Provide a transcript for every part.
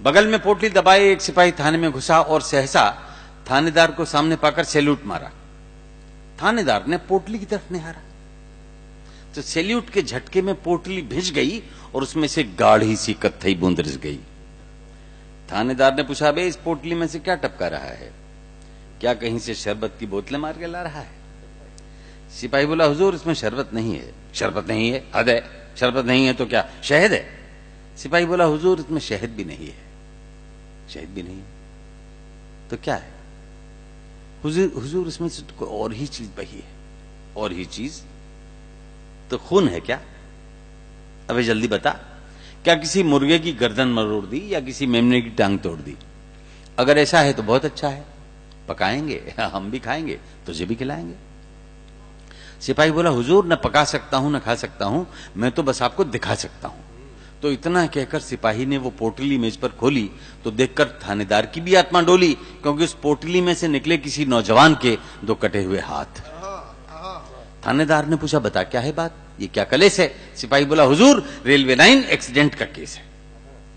बगल में पोटली दबाए एक सिपाही थाने में घुसा और सहसा थानेदार को सामने पाकर सैल्यूट मारा। थानेदार ने पोटली की तरफ निहारा तो सैल्यूट के झटके में पोटली भिज गई और उसमें से गाढ़ी सी कत्थई बूंद रिस गई। थानेदार ने पूछा, बे इस पोटली में से क्या टपका रहा है? क्या कहीं से शरबत की बोतलें मार के ला रहा है? सिपाही बोला, हुजूर इसमें शरबत नहीं है। शरबत नहीं है? हद है, शरबत नहीं है तो क्या शहद है? सिपाही बोला, हुजूर इसमें शहद भी नहीं है। शहद भी नहीं है तो क्या है? हुजूर इसमें से तो कोई और ही चीज बही है। और ही चीज तो खून है क्या? अबे जल्दी बता, क्या किसी मुर्गे की गर्दन मरोड़ दी या किसी मेमने की टांग तोड़ दी? अगर ऐसा है तो बहुत अच्छा है, पकाएंगे, हम भी खाएंगे, तुझे भी खिलाएंगे। सिपाही बोला, हुजूर न पका सकता हूं न खा सकता हूं, मैं तो बस आपको दिखा सकता हूं। तो इतना कहकर सिपाही ने वो पोटली मेज पर खोली तो देखकर थानेदार की भी आत्मा डोली, क्योंकि उस पोटली में से निकले किसी नौजवान के दो कटे हुए हाथ। थानेदार ने पूछा, बता क्या है बात, ये क्या कलेस है? सिपाही बोला, हुजूर रेलवे लाइन एक्सीडेंट का केस है।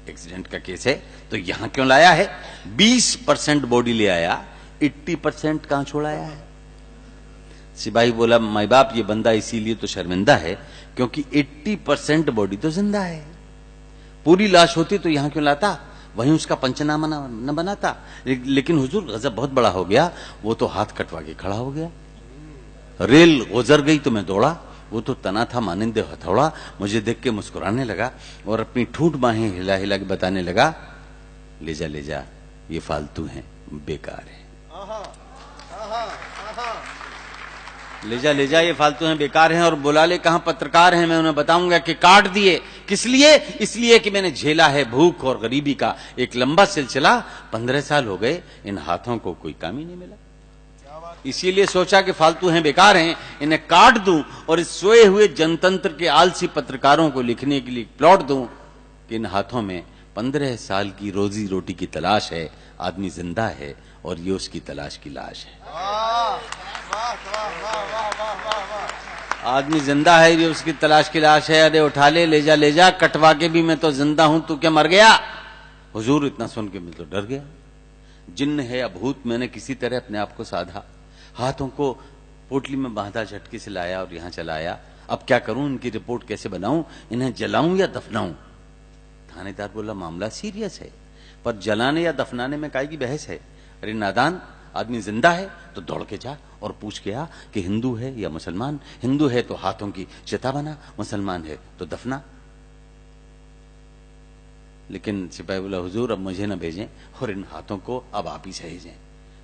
एक्सीडेंट का केस है तो यहां क्यों लाया है? 20% बॉडी ले आया, 80% कहां छोड़ाया है? सिपाही बोला, माई बाप ये बंदा इसीलिए तो शर्मिंदा है क्योंकि 80% बॉडी तो जिंदा है। पूरी लाश होती तो यहां क्यों लाता, वहीं उसका पंचनामा न बनाता। लेकिन हुजूर गजब बहुत बड़ा हो गया, वो तो हाथ कटवा के खड़ा हो गया। रेल गुजर गई तो मैं दौड़ा, वो तो तना था मानिंदे हथौड़ा। मुझे देख के मुस्कुराने लगा और अपनी ठूंठ बाहें हिला हिला के बताने लगा, ले जा ये फालतू हैं, बेकार है। ले जा ये फालतू हैं, बेकार हैं, और बुला ले कहां पत्रकार हैं, मैं उन्हें बताऊंगा कि काट दिए। किस लिए? इसलिए कि मैंने झेला है भूख और गरीबी का एक लंबा सिलसिला। 15 साल हो गए, इन हाथों को कोई काम ही नहीं मिला। इसीलिए सोचा कि फालतू हैं, बेकार हैं, इन्हें काट दूं और इस सोए हुए जनतंत्र के आलसी पत्रकारों को लिखने के लिए प्लॉट दूं कि इन हाथों में 15 साल की रोजी रोटी की तलाश है। आदमी जिंदा है और ये उसकी तलाश की लाश है। आदमी जिंदा है, ये उसकी तलाश की लाश है। अरे उठा ले जा, कटवा के भी मैं तो जिंदा हूं, तू क्या मर गया? हुजूर इतना सुन के मैं तो डर गया। जिन्न है या भूत, मैंने किसी तरह अपने आप को साधा, हाथों को पोटली में बांधा, झटके से लाया और यहां चलाया। अब क्या करूं, इनकी रिपोर्ट कैसे बनाऊं, इन्हें जलाऊं या दफनाऊं? थानेदार बोला, मामला सीरियस है, पर जलाने या दफनाने में काहे की बहस है? अरे नादान, आदमी जिंदा है तो दौड़ के जा और पूछ के आ कि हिंदू है या मुसलमान। हिंदू है तो हाथों की चिता बना, मुसलमान है तो दफना। लेकिन सिपाही बोला, हुजूर अब मुझे न भेजें और इन हाथों को अब आप ही सहेजें।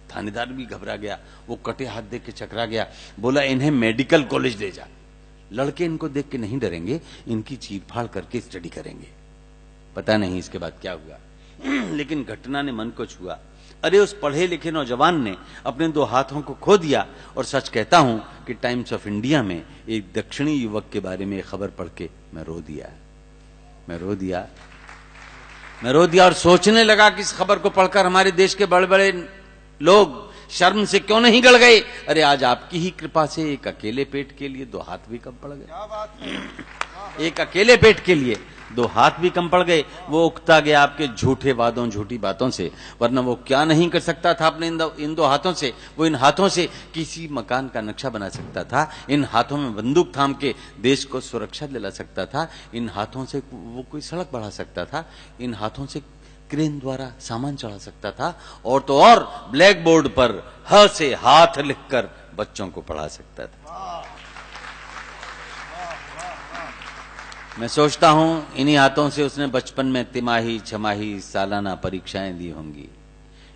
थानेदार भी घबरा गया, वो कटे हाथ देख के चकरा गया। बोला, इन्हें मेडिकल कॉलेज ले जा, लड़के इनको देख के नहीं डरेंगे, इनकी चीर फाड़ करके स्टडी करेंगे। पता नहीं इसके बाद क्या हुआ, लेकिन घटना ने मन को छुआ। अरे उस पढ़े लिखे नौजवान ने अपने 2 हाथों को खो दिया। और सच कहता हूं कि टाइम्स ऑफ इंडिया में एक दक्षिणी युवक के बारे में खबर पढ़ के मैं रो दिया और सोचने लगा कि इस खबर को पढ़कर हमारे देश के बड़े बड़े लोग शर्म से क्यों नहीं गड़ गए। अरे आज आपकी ही कृपा से एक अकेले पेट के लिए 2 हाथ भी कम पड़ गए। एक अकेले पेट के लिए 2 हाथ भी कम पड़ गए। वो उगता गया आपके झूठे वादों, झूठी बातों से, वरना वो क्या नहीं कर सकता था अपने इन 2 हाथों से। वो इन हाथों से किसी मकान का नक्शा बना सकता था, इन हाथों में बंदूक थाम के देश को सुरक्षा दिला सकता था, इन हाथों से वो कोई सड़क बढ़ा सकता था, इन हाथों से क्रेन द्वारा सामान चढ़ा सकता था, और तो और ब्लैक बोर्ड पर ह से हाथ लिखकर बच्चों को पढ़ा सकता था। मैं सोचता हूं इन्हीं हाथों से उसने बचपन में तिमाही, छमाही, सालाना परीक्षाएं दी होंगी।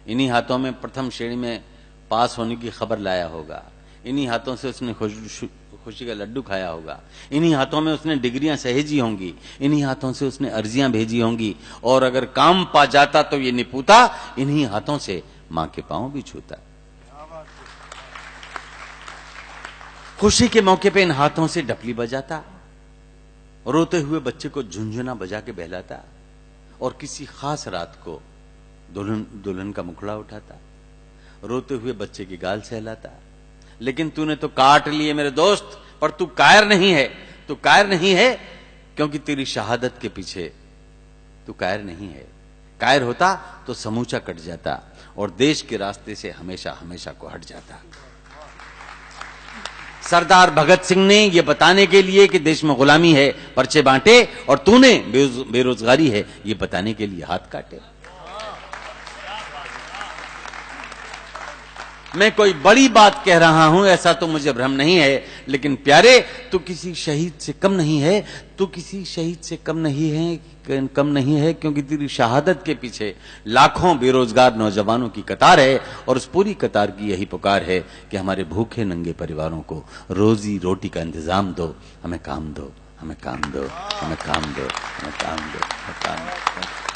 इन्हीं हाथों में प्रथम श्रेणी में पास होने की खबर लाया होगा। इन्हीं हाथों से उसने खुशी का लड्डू खाया होगा। इन्हीं हाथों में उसने डिग्रियां सहेजी होंगी। इन्हीं हाथों से उसने अर्जियां भेजी होंगी। और अगर काम पा जाता तो ये निपुता इन्हीं हाथों से मां के पांव भी छूता। खुशी के मौके पे इन हाथों से डपली बजाता, रोते हुए बच्चे को झुंझुना बजा के बहलाता, और किसी खास रात को दुल्हन का मुखड़ा उठाता, रोते हुए बच्चे की गाल सहलाता। लेकिन तूने तो काट लिए मेरे दोस्त, पर तू कायर नहीं है। तू कायर नहीं है क्योंकि तेरी शहादत के पीछे तू कायर नहीं है, कायर होता तो समूचा कट जाता और देश के रास्ते से हमेशा हमेशा को हट जाता। सरदार भगत सिंह ने यह बताने के लिए कि देश में गुलामी है पर्चे बांटे, और तूने बेरोजगारी है यह बताने के लिए हाथ काटे। मैं कोई बड़ी बात कह रहा हूं ऐसा तो मुझे भ्रम नहीं है, लेकिन प्यारे तू किसी शहीद से कम नहीं है, तू किसी शहीद से कम नहीं है, क्योंकि तेरी शहादत के पीछे लाखों बेरोजगार नौजवानों की कतार है, और उस पूरी कतार की यही पुकार है कि हमारे भूखे नंगे परिवारों को रोजी रोटी का इंतजाम दो, हमें काम दो, हमें काम दो, हमें काम दो, हमें काम दो, हमें काम दो।